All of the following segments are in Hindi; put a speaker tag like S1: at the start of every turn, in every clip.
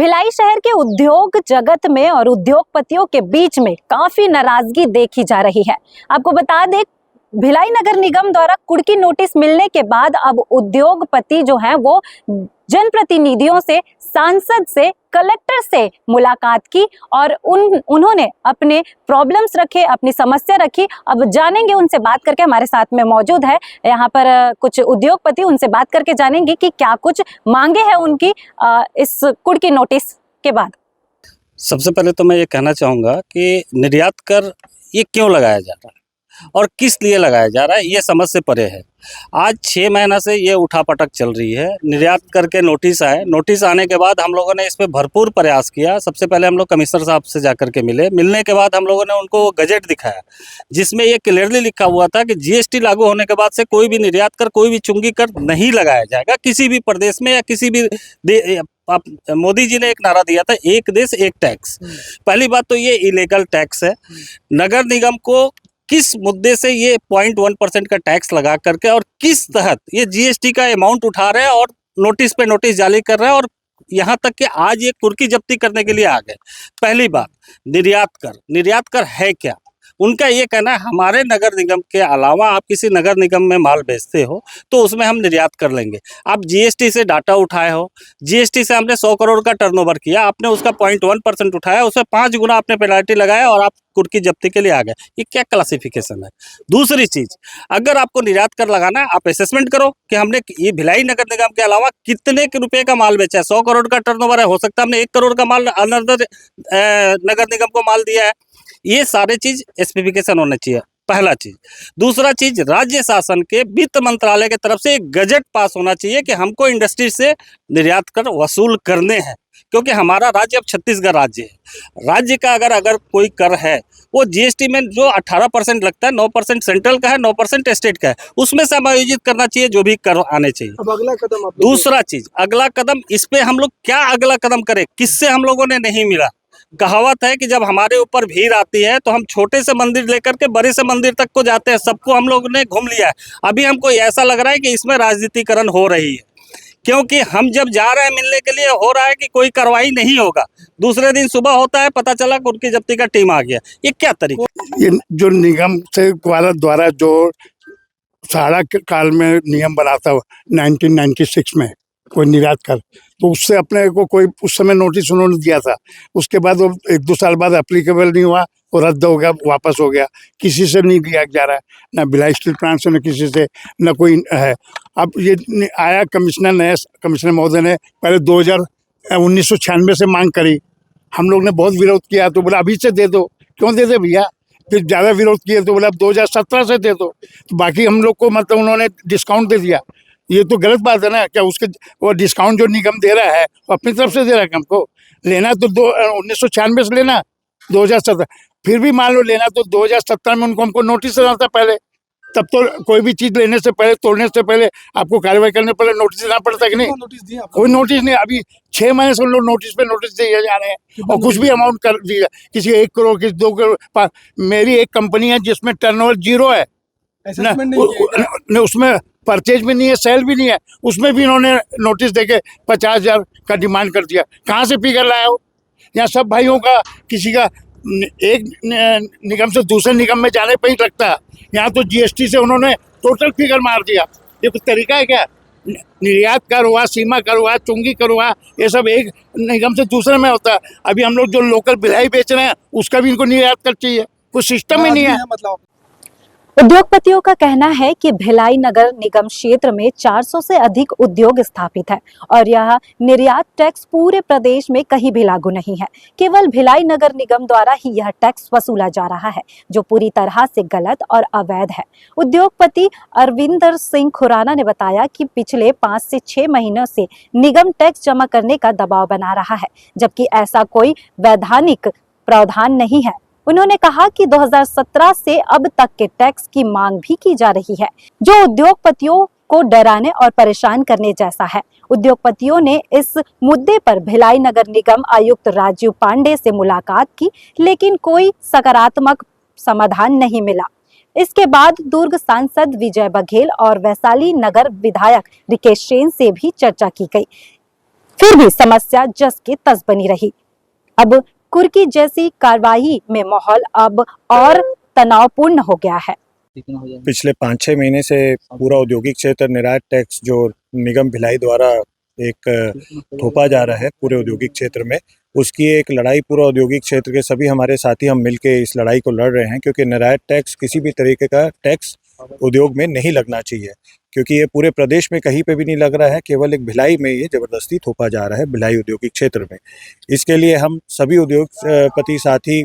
S1: भिलाई शहर के उद्योग जगत में और उद्योगपतियों के बीच में काफी नाराजगी देखी जा रही है। आपको बता दें, भिलाई नगर निगम द्वारा कुर्की नोटिस मिलने के बाद अब उद्योगपति जो हैं वो जनप्रतिनिधियों से, सांसद से, कलेक्टर से मुलाकात की और उन्होंने अपने प्रॉब्लम्स रखे, अपनी समस्या रखी। अब जानेंगे, उनसे बात करके हमारे साथ में मौजूद है यहाँ पर कुछ उद्योगपति, उनसे बात करके जानेंगे कि क्या कुछ मांगे हैं उनकी इस कुर्की नोटिस के बाद।
S2: सबसे पहले तो मैं ये कहना चाहूँगा कि निर्यात कर ये क्यों लगाया जा रहा है और किस लिए लगाया जा रहा है, ये समझ से परे है। आज 6 महीना से ये उठापटक चल रही है। निर्यात करके नोटिस आए, नोटिस आने के बाद हम लोगों ने इस पे भरपूर प्रयास किया। सबसे पहले हम लोग कमिश्नर साहब से जाकर के मिलने के बाद हम लोगों ने उनको गजेट दिखाया, जिसमें ये क्लियरली लिखा हुआ था कि जीएसटी लागू होने के बाद से कोई भी निर्यात कर, कोई भी चुंगी कर नहीं लगाया जाएगा किसी भी प्रदेश में या किसी भी मोदी जी ने एक नारा दिया था, एक देश एक टैक्स। पहली बात तो ये इलीगल टैक्स है। नगर निगम को किस मुद्दे से ये 0.1% का टैक्स लगा करके और किस तहत ये जीएसटी का अमाउंट उठा रहे हैं और नोटिस पे नोटिस जारी कर रहे हैं और यहाँ तक कि आज ये कुर्की जब्ती करने के लिए आ गए। पहली बात, निर्यात कर है क्या? उनका ये कहना है हमारे नगर निगम के अलावा आप किसी नगर निगम में माल बेचते हो तो उसमें हम निर्यात कर लेंगे। आप जीएसटी से डाटा उठाए हो, जीएसटी से हमने 100 करोड़ का टर्नओवर किया, आपने उसका 0.1% उठाया, उसमें 5 गुना आपने पेनल्टी लगाया और आप कुर्की जब्ती के लिए आ गए। ये क्या क्लासिफिकेशन है? दूसरी चीज, अगर आपको निर्यात कर लगाना है आप असेसमेंट करो कि हमने ये भिलाई नगर निगम के अलावा कितने के रुपए का माल बेचा है। 100 करोड़ का टर्नओवर है, हो सकता है हमने 1 करोड़ का माल अनदर नगर निगम को माल दिया है। ये सारे चीज स्पेसिफिकेशन होना चाहिए, पहला चीज। दूसरा चीज, राज्य शासन के वित्त मंत्रालय की तरफ से एक गजट पास होना चाहिए कि हमको इंडस्ट्री से निर्यात कर वसूल करने हैं, क्योंकि हमारा राज्य अब छत्तीसगढ़ राज्य है। राज्य का अगर कोई कर है वो जीएसटी में जो 18% लगता है, 9% सेंट्रल का है, 9% स्टेट का है, उसमें समायोजित करना चाहिए जो भी कर आने चाहिए।
S3: अब अगला कदम
S2: दूसरा चीज, अगला कदम, इस पे हम लोग क्या अगला कदम करें, किससे हम लोगों ने नहीं मिला। कहावत है कि जब हमारे ऊपर भीड़ आती है तो हम छोटे से मंदिर लेकर के बड़े से मंदिर तक को जाते हैं, सबको हम लोग ने घूम लिया है। अभी हमको ऐसा लग रहा है कि इसमें राजनीतिकरण हो रही है, क्योंकि हम जब जा रहे हैं मिलने के लिए हो रहा है कि कोई कार्रवाई नहीं होगा, दूसरे दिन सुबह होता है पता चला कुर्की जब्ती का टीम आ गया। ये क्या तरीका?
S3: ये जो निगम से द्वारा जो सारा काल में नियम बना था 1996 में, कोई निर्यात कर, तो उससे अपने को कोई उस समय नोटिस उन्होंने दिया था। उसके बाद वो 1-2 साल बाद एप्लीकेबल नहीं हुआ, वो रद्द हो गया, वापस हो गया, किसी से नहीं दिया जा रहा है, ना भिलाई स्टील प्लांट से, न किसी से, न कोई है। अब ये आया कमिश्नर, नया कमिश्नर महोदय ने पहले 1996 से मांग करी, हम लोग ने बहुत विरोध किया, तो बोला अभी से दे दो। क्यों दे दे भैया? फिर ज़्यादा विरोध किए तो बोला 2017 से दे दो, तो बाकी हम लोग को मतलब उन्होंने डिस्काउंट दे दिया। ये तो गलत बात है ना। क्या उसके वो डिस्काउंट जो निगम दे रहा है वो अपनी तरफ से दे रहा है? हमको लेना तो 1996 से लेना, 2017, फिर भी मान लो लेना तो 2017 में उनको हमको नोटिस देना था पहले। तब तो कोई भी चीज लेने से पहले, तोड़ने से पहले आपको कार्रवाई करने पहले नोटिस देना पड़ता है कि नहीं? कोई नोटिस नहीं। अभी 6 महीने से लोग नोटिस पे नोटिस दिए जा रहे हैं और कुछ भी अमाउंट कर दिया, किसी 1 करोड़, किसी 2 करोड़। मेरी एक कंपनी है जिसमें टर्नओवर 0 है ना, उसमें परचेज भी नहीं है, सेल भी नहीं है, उसमें भी इन्होंने नोटिस देके 50,000 का डिमांड कर दिया। कहाँ से फिगर लाया हो? यहाँ सब भाइयों का, किसी का एक निगम से दूसरे निगम में जाने पर ही लगता है, यहाँ तो जीएसटी से उन्होंने टोटल फिगर मार दिया। ये कुछ तरीका है क्या? निर्यात कर हुआ, सीमा कर हुआ, चुंगी कर हुआ, ये सब एक निगम से दूसरे में होता है। अभी हम लोग जो लोकल भिलाई बेच रहे हैं उसका भी इनको निर्यात कर चाहिए, कोई सिस्टम ही नहीं है। मतलब
S1: उद्योगपतियों का कहना है कि भिलाई नगर निगम क्षेत्र में 400 से अधिक उद्योग स्थापित है और यह निर्यात टैक्स पूरे प्रदेश में कहीं भी लागू नहीं है। केवल भिलाई नगर निगम द्वारा ही यह टैक्स वसूला जा रहा है, जो पूरी तरह से गलत और अवैध है। उद्योगपति अरविंदर सिंह खुराना ने बताया कि पिछले 5 से 6 महीनों से निगम टैक्स जमा करने का दबाव बना रहा है, जबकि ऐसा कोई वैधानिक प्रावधान नहीं है। उन्होंने कहा कि 2017 से अब तक के टैक्स की मांग भी की जा रही है, जो उद्योगपतियों को डराने और परेशान करने जैसा है। उद्योगपतियों ने इस मुद्दे पर भिलाई नगर निगम आयुक्त राजीव पांडे से मुलाकात की, लेकिन कोई सकारात्मक समाधान नहीं मिला। इसके बाद दुर्ग सांसद विजय बघेल और वैशाली नगर विधायक रिकेश सेन से भी चर्चा की गई। फिर भी समस्या जस की तस बनी रही। अब कुर्की जैसी कार्रवाई में माहौल अब और तनावपूर्ण हो गया है।
S4: पिछले 5-6 महीने से पूरा औद्योगिक क्षेत्र निर्यात टैक्स जो निगम भिलाई द्वारा एक थोपा जा रहा है पूरे औद्योगिक क्षेत्र में, उसकी एक लड़ाई पूरा औद्योगिक क्षेत्र के सभी हमारे साथी हम मिलके इस लड़ाई को लड़ रहे हैं, क्योंकि निर्यात टैक्स किसी भी तरीके का टैक्स उद्योग में नहीं लगना चाहिए, क्योंकि ये पूरे प्रदेश में कहीं पे भी नहीं लग रहा है, केवल एक भिलाई में ये ज़बरदस्ती थोपा जा रहा है, भिलाई औद्योगिक क्षेत्र में। इसके लिए हम सभी उद्योगपति साथी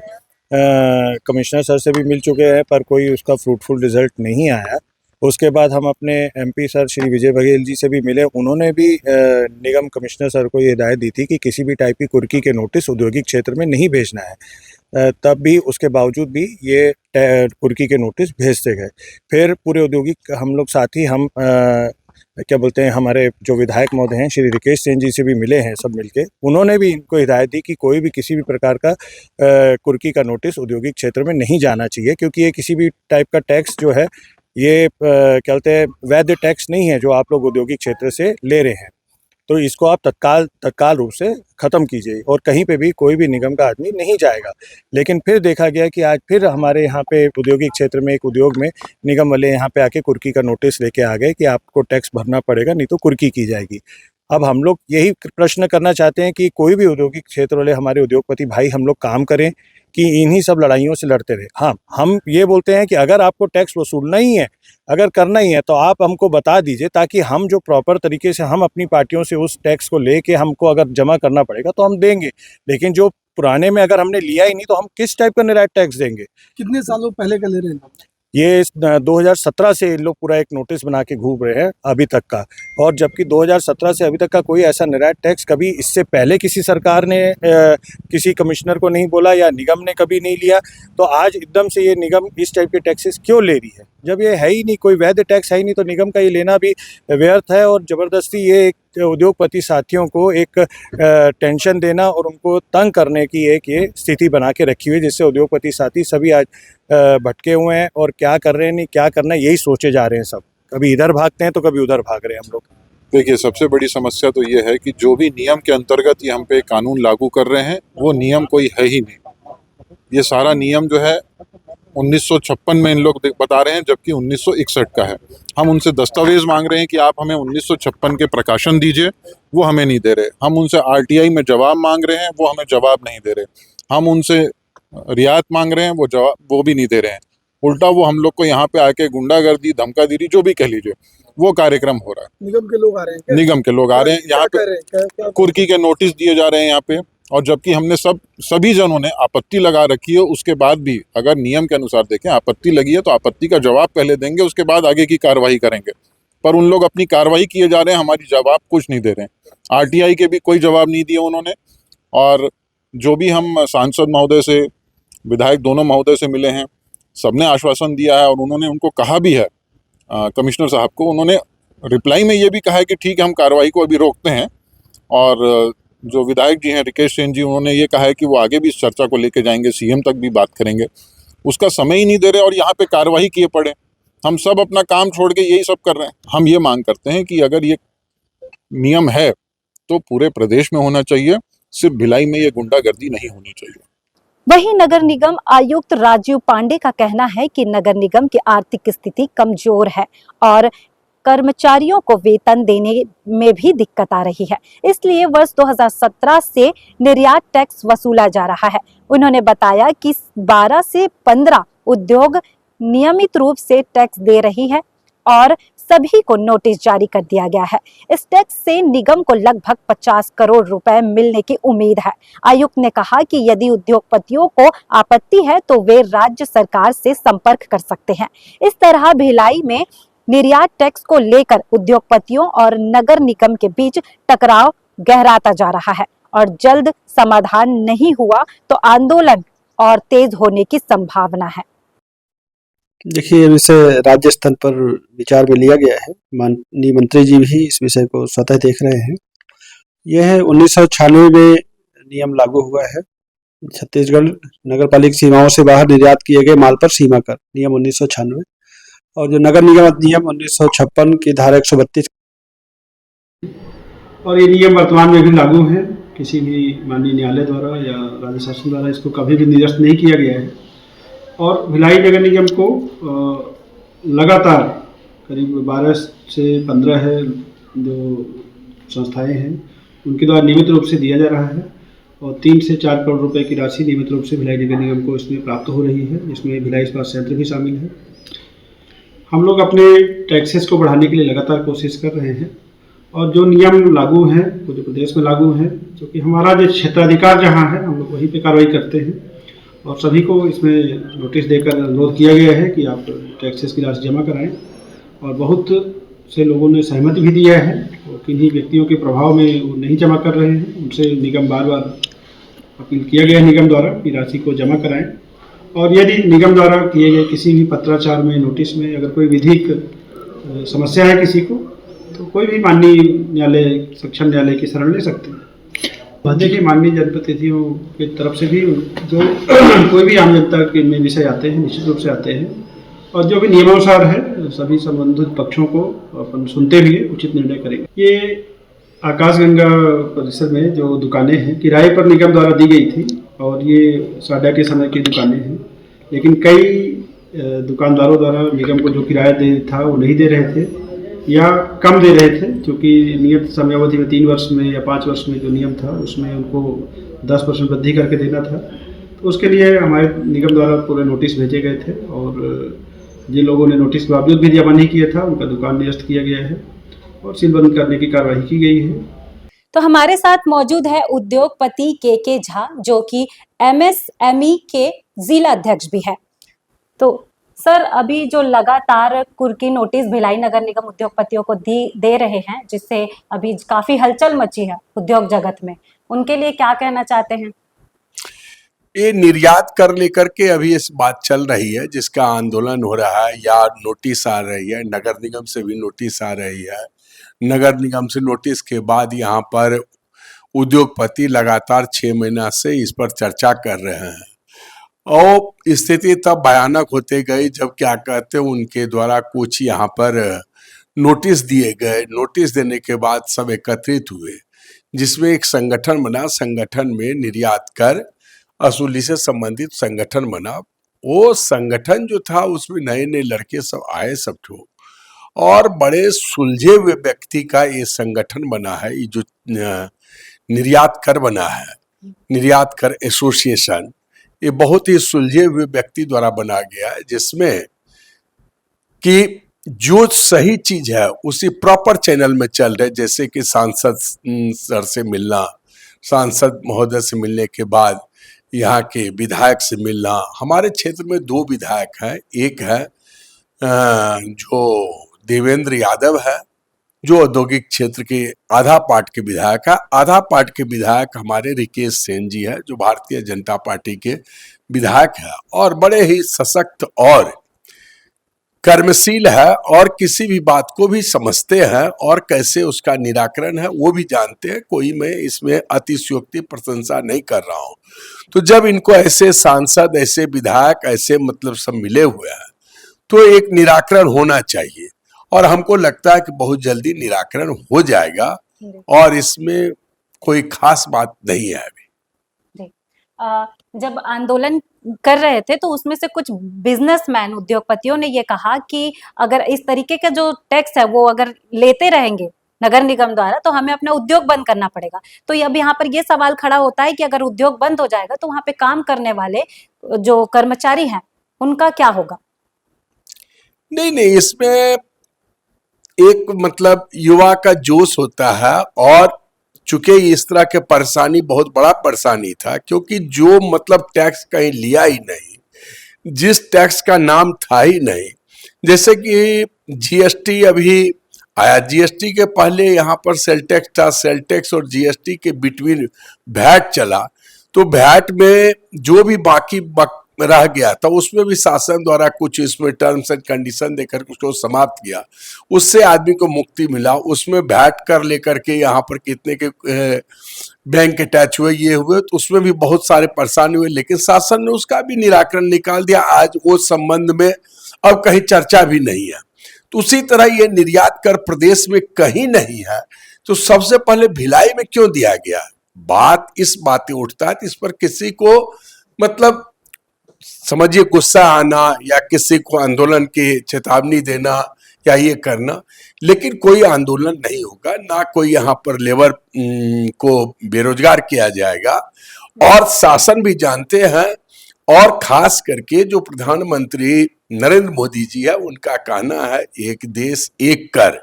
S4: कमिश्नर सर से भी मिल चुके हैं, पर कोई उसका फ्रूटफुल रिजल्ट नहीं आया। उसके बाद हम अपने एमपी सर श्री विजय बघेल जी से भी मिले, उन्होंने भी निगम कमिश्नर सर को ये हिदायत दी थी कि किसी भी टाइप की कुर्की के नोटिस औद्योगिक क्षेत्र में नहीं भेजना है। तब भी उसके बावजूद भी ये कुर्की के नोटिस भेजते गए। फिर पूरे औद्योगिक हम लोग साथी हम क्या बोलते हैं, हमारे जो विधायक महोदय हैं श्री रिकेश सेन जी से भी मिले हैं सब मिलके, उन्होंने भी इनको हिदायत दी कि कोई भी किसी भी प्रकार का कुर्की का नोटिस औद्योगिक क्षेत्र में नहीं जाना चाहिए, क्योंकि ये किसी भी टाइप का टैक्स जो है ये क्या बोलते हैं वैध टैक्स नहीं है जो आप लोग औद्योगिक क्षेत्र से ले रहे हैं। तो इसको आप तत्काल रूप से ख़त्म कीजिए और कहीं पे भी कोई भी निगम का आदमी नहीं जाएगा। लेकिन फिर देखा गया कि आज फिर हमारे यहाँ पे औद्योगिक क्षेत्र में एक उद्योग में निगम वाले यहाँ पे आके कुर्की का नोटिस लेके आ गए कि आपको टैक्स भरना पड़ेगा, नहीं तो कुर्की की जाएगी। अब हम लोग यही प्रश्न करना चाहते हैं कि कोई भी औद्योगिक क्षेत्र वाले हमारे उद्योगपति भाई हम लोग काम करें कि इन्हीं सब लड़ाइयों से लड़ते रहे। हाँ, हम ये बोलते हैं कि अगर आपको टैक्स वसूलना ही है, अगर करना ही है, तो आप हमको बता दीजिए, ताकि हम जो प्रॉपर तरीके से हम अपनी पार्टियों से उस टैक्स को लेके हमको अगर जमा करना पड़ेगा तो हम देंगे। लेकिन जो पुराने में अगर हमने लिया ही नहीं तो हम किस टाइप का निर्यात टैक्स देंगे?
S5: कितने सालों पहले का ले रहे हैं?
S4: ये 2017 से इन लोग पूरा एक नोटिस बना के घूम रहे हैं अभी तक का, और जबकि 2017 से अभी तक का कोई ऐसा निर्यात टैक्स कभी इससे पहले किसी सरकार ने किसी कमिश्नर को नहीं बोला या निगम ने कभी नहीं लिया। तो आज एकदम से ये निगम इस टाइप के टैक्सेस क्यों ले रही है? जब ये है ही नहीं, कोई वैध टैक्स है ही नहीं, तो निगम का ये लेना भी व्यर्थ है। और ज़बरदस्ती ये एक उद्योगपति साथियों को एक टेंशन देना और उनको तंग करने की एक ये स्थिति बना के रखी हुई है, जिससे उद्योगपति साथी सभी आज भटके हुए हैं और क्या कर रहे हैं नहीं क्या करना है यही सोचे जा रहे हैं सब। कभी इधर भागते हैं तो कभी उधर भाग रहे हैं हम लोग।
S6: देखिए, सबसे बड़ी समस्या तो ये है कि जो भी नियम के अंतर्गत ये हम पे कानून लागू कर रहे हैं वो नियम कोई है ही नहीं। ये सारा नियम जो है 1956 में इन लोग बता रहे हैं, जबकि 1961 का है। हम उनसे दस्तावेज मांग रहे हैं कि आप हमें 1956 के प्रकाशन दीजिए, वो हमें नहीं दे रहे। हम उनसे आरटीआई में जवाब मांग रहे हैं, वो हमें जवाब नहीं दे रहे। हम उनसे रियायत मांग रहे हैं, वो भी नहीं दे रहे हैं। उल्टा वो हम लोग को यहाँ पे आके गुंडागर्दी, धमकागिरी, जो भी कह लीजिए, वो कार्यक्रम हो रहा है।
S5: निगम के लोग आ रहे हैं क्या?
S6: निगम के लोग आ रहे हैं यहाँ पे, कुर्की के नोटिस दिए जा रहे हैं यहाँ पे, और जबकि हमने सभी जनों ने आपत्ति लगा रखी है। उसके बाद भी अगर नियम के अनुसार देखें, आपत्ति लगी है तो आपत्ति का जवाब पहले देंगे, उसके बाद आगे की कार्रवाई करेंगे। पर उन लोग अपनी कार्रवाई किए जा रहे हैं, हमारी जवाब कुछ नहीं दे रहे हैं। आरटीआई के भी कोई जवाब नहीं दिए उन्होंने। और जो भी हम सांसद महोदय से, विधायक दोनों महोदय से मिले हैं, सबने आश्वासन दिया है और उन्होंने उनको कहा भी है, कमिश्नर साहब को उन्होंने रिप्लाई में ये भी कहा है कि ठीक है, हम कार्रवाई को अभी रोकते हैं। और जो विधायक जी हैं रिकेश सेन जी, उन्होंने ये कहा है कि वो आगे भी इस चर्चा को लेके जाएंगे, सीएम तक भी बात करेंगे। उसका समय ही नहीं दे रहे और यहाँ पे कार्रवाई किए पड़े। हम सब अपना काम छोड़ के यही सब कर रहे हैं। हम ये मांग करते हैं कि अगर ये नियम है तो पूरे प्रदेश में होना चाहिए, सिर्फ भिलाई में ये गुंडागर्दी नहीं होनी चाहिए।
S1: वहीं नगर निगम आयुक्त राजीव पांडे का कहना है कि नगर निगम की आर्थिक स्थिति कमजोर है और कर्मचारियों को वेतन देने में भी दिक्कत आ रही है, इसलिए वर्ष 2017 से निर्यात टैक्स वसूला जा रहा है। उन्होंने बताया कि 12 से 15 उद्योग नियमित रूप से टैक्स दे रही है और सभी को नोटिस जारी कर दिया गया है। इस टैक्स से निगम को लगभग 50 करोड़ रुपए मिलने की उम्मीद है। आयुक्त ने कहा कि यदि उद्योगपतियों को आपत्ति है तो वे राज्य सरकार से संपर्क कर सकते हैं। इस तरह भिलाई में निर्यात टैक्स को लेकर उद्योगपतियों और नगर निगम के बीच टकराव गहराता जा रहा है और जल्द समाधान नहीं हुआ तो आंदोलन और तेज होने की संभावना है।
S7: देखिए, इसे राज्य स्तर पर विचार में लिया गया है। माननीय मंत्री जी भी इस विषय को स्वतः देख रहे हैं। यह 1996 में नियम लागू हुआ है। छत्तीसगढ़ नगरपालिका सीमाओं से बाहर निर्यात किए गए माल पर सीमा कर नियम 1996, और जो नगर निगम अधिनियम 1956 की धारा 132 और ये नियम वर्तमान में भी लागू हैं। किसी भी माननीय न्यायालय द्वारा या राज्य शासन द्वारा इसको कभी भी निरस्त नहीं किया गया है। और भिलाई नगर निगम को लगातार करीब 12 से 15 है जो संस्थाएं हैं उनके द्वारा नियमित रूप से दिया जा रहा है और 3 से 4 करोड़ रुपए की राशि नियमित रूप से भिलाई नगर निगम को इसमें प्राप्त हो रही है, जिसमें भिलाई इस्पात संयंत्र भी शामिल है। हम लोग अपने टैक्सेस को बढ़ाने के लिए लगातार कोशिश कर रहे हैं और जो नियम लागू हैं वो जो प्रदेश में लागू हैं, जो कि हमारा जो क्षेत्राधिकार जहाँ है हम लोग वहीं पे कार्रवाई करते हैं और सभी को इसमें नोटिस देकर अनुरोध किया गया है कि आप टैक्सेस की राशि जमा कराएं। और बहुत से लोगों ने सहमति भी दिया है और किन्हीं व्यक्तियों के प्रभाव में वो नहीं जमा कर रहे हैं, उनसे निगम बार बार अपील किया गया है निगम द्वारा कि राशि को जमा कराएं। और यदि निगम द्वारा किए गए किसी भी पत्राचार में, नोटिस में अगर कोई विधिक समस्या है किसी को, तो कोई भी माननीय न्यायालय, सक्षम न्यायालय की शरण ले सकते हैं। देखिए, माननीय जनप्रतिनिधियों की तरफ से भी जो कोई भी आम जनता के में विषय आते हैं निश्चित रूप से आते हैं और जो भी नियमानुसार है सभी संबंधित पक्षों को अपन सुनते हुए उचित निर्णय करेंगे। ये आकाशगंगा परिसर में जो दुकानें हैं किराए पर निगम द्वारा दी गई थी और ये साडा के समय की दुकानें हैं, लेकिन कई दुकानदारों द्वारा निगम को जो किराया दे था वो नहीं दे रहे थे या कम दे रहे थे, क्योंकि नियत समयावधि में 3 वर्ष में या 5 वर्ष में जो नियम था उसमें उनको 10% वृद्धि करके देना था। तो उसके लिए हमारे निगम द्वारा पूरे नोटिस भेजे गए थे और जिन लोगों ने नोटिस के बावजूद भी जमा नहीं किया था उनका दुकान निरस्त किया गया है और सीलबंद करने की कार्रवाई की गई है।
S1: तो हमारे साथ मौजूद है उद्योगपति के झा, जो कि MSME के जिला अध्यक्ष भी है। तो सर, अभी जो लगातार कुर्की नोटिस भिलाई नगर निगम उद्योगपतियों को दे रहे हैं, जिससे अभी काफी हलचल मची है उद्योग जगत में, उनके लिए क्या कहना चाहते हैं?
S8: ये निर्यात कर लेकर के अभी इस बात चल रही है जिसका आंदोलन हो रहा है या नोटिस आ रही है, नगर निगम से भी नोटिस आ रही है। नगर निगम से नोटिस के बाद यहाँ पर उद्योगपति लगातार 6 महीना से इस पर चर्चा कर रहे हैं और स्थिति तब भयानक होते गई जब क्या कहते हैं उनके द्वारा कुछ यहाँ पर नोटिस दिए गए। नोटिस देने के बाद सब एकत्रित हुए, जिसमें एक संगठन बना। संगठन में निर्यात कर असूली से संबंधित संगठन बना। वो संगठन जो था उसमें नए नए लड़के सब आए सब ठो और बड़े सुलझे हुए व्यक्ति का ये संगठन बना है। ये जो निर्यात कर बना है, निर्यात कर एसोसिएशन, ये बहुत ही सुलझे हुए व्यक्ति द्वारा बना गया है, जिसमें कि जो सही चीज है उसी प्रॉपर चैनल में चल रहे। जैसे कि सांसद सर से मिलना, सांसद महोदय से मिलने के बाद यहाँ के विधायक से मिलना। हमारे क्षेत्र में 2 विधायक हैं, एक है जो देवेंद्र यादव है जो औद्योगिक क्षेत्र के आधा पार्ट के विधायक है। आधा पार्ट के विधायक हमारे रिकेश सेन जी है जो भारतीय जनता पार्टी के विधायक है और बड़े ही सशक्त और कर्मशील है और किसी भी बात को भी समझते हैं और कैसे उसका निराकरण है वो भी जानते हैं। कोई मैं इसमें अतिशयोक्ति प्रशंसा नहीं कर रहा हूं। तो जब इनको ऐसे सांसद, ऐसे विधायक, ऐसे मतलब सब मिले हुए हैं तो एक निराकरण होना चाहिए और हमको लगता है कि बहुत जल्दी निराकरण हो जाएगा और इसमें कोई खास बात नहीं है अभी।
S1: जब आंदोलन कर रहे थे तो उसमें से कुछ बिजनेसमैन, उद्योगपतियों ने ये कहा कि अगर इस तरीके का जो टैक्स है वो अगर लेते रहेंगे नगर निगम द्वारा तो हमें अपना उद्योग बंद करना पड़ेगा। तो अब यहाँ पर ये सवाल खड़ा होता है कि अगर उद्योग बंद हो जाएगा तो वहां पे काम करने वाले जो कर्मचारी हैं उनका क्या होगा?
S8: नहीं, इसमें एक मतलब युवा का जोश होता है और चूंकि इस तरह के परेशानी बहुत बड़ा परेशानी था, क्योंकि जो मतलब टैक्स कहीं लिया ही नहीं, जिस टैक्स का नाम था ही नहीं, जैसे कि जीएसटी अभी आया, जीएसटी के पहले यहाँ पर सेल टैक्स था, सेल टैक्स और जीएसटी के बिटवीन वैट चला, तो वैट में जो भी बाकी रह गया था उसमें भी शासन द्वारा कुछ इसमें टर्म्स एंड कंडीशन देकर उसको समाप्त किया, उससे आदमी को मुक्ति मिला। उसमें वैट कर लेकर के यहाँ पर कितने के बैंक अटैच हुए, ये हुए, तो उसमें भी बहुत सारे परेशानी हुए, लेकिन शासन ने उसका भी निराकरण निकाल दिया। आज वो संबंध में अब कहीं चर्चा भी नहीं है। तो उसी तरह ये निर्यात कर प्रदेश में कहीं नहीं है, तो सबसे पहले भिलाई में क्यों दिया गया? बात इस बातें उठता है, इस पर किसी को मतलब समझिए गुस्सा आना या किसी को आंदोलन की चेतावनी देना या ये करना, लेकिन कोई आंदोलन नहीं होगा, ना कोई यहाँ पर लेबर को बेरोजगार किया जाएगा। और शासन भी जानते हैं, और खास करके जो प्रधानमंत्री नरेंद्र मोदी जी है उनका कहना है एक देश एक कर,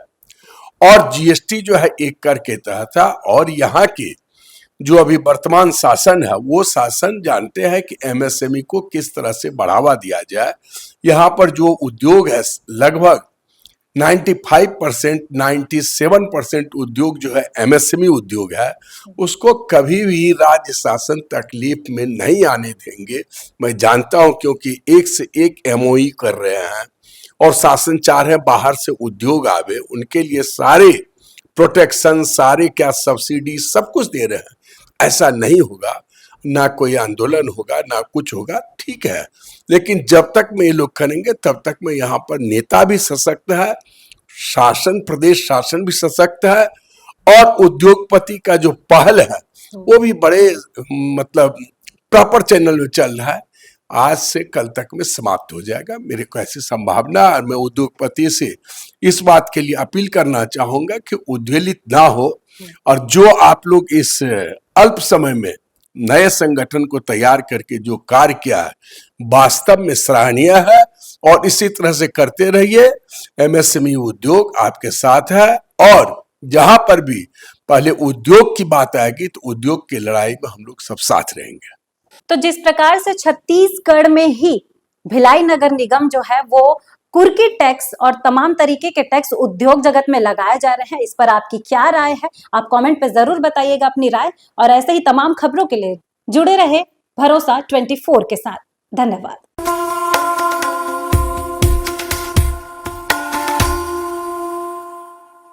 S8: और जीएसटी जो है एक कर के तहत था। और यहाँ के जो अभी वर्तमान शासन है वो शासन जानते हैं कि एमएसएमई को किस तरह से बढ़ावा दिया जाए। यहाँ पर जो उद्योग है लगभग 95% 97% उद्योग जो है एमएसएमई उद्योग है, उसको कभी भी राज्य शासन तकलीफ में नहीं आने देंगे। मैं जानता हूं क्योंकि एक से एक एमओई कर रहे हैं और शासन चाह रहे हैं बाहर से उद्योग आवे, उनके लिए सारे प्रोटेक्शन, सारे क्या सब्सिडी सब कुछ दे रहे हैं। ऐसा नहीं होगा, ना कोई आंदोलन होगा ना कुछ होगा, ठीक है। लेकिन जब तक में ये लोग करेंगे तब तक में यहाँ पर नेता भी सशक्त है, शासन प्रदेश शासन भी सशक्त है, और उद्योगपति का जो पहल है वो भी बड़े मतलब प्रॉपर चैनल में चल रहा है। आज से कल तक में समाप्त हो जाएगा, मेरे को ऐसी संभावना। और मैं उद्योगपति से इस बात के लिए अपील करना चाहूंगा कि उद्वेलित ना हो, और जो आप लोग इस अल्प समय में नए संगठन को तैयार करके जो कार्य किया है वास्तव में सराहनीय है, और इसी तरह से करते रहिए। एमएसएमई उद्योग आपके साथ है, और जहां पर भी पहले उद्योग की बात आएगी तो उद्योग की लड़ाई में हम लोग सब साथ रहेंगे।
S1: तो जिस प्रकार से छत्तीसगढ़ में ही भिलाई नगर निगम जो है वो कुर्की टैक्स और तमाम तरीके के टैक्स उद्योग जगत में लगाए जा रहे हैं, इस पर आपकी क्या राय है? आप कमेंट पे जरूर बताइएगा अपनी राय, और ऐसे ही तमाम खबरों के लिए जुड़े रहे भरोसा 24 के साथ। धन्यवाद।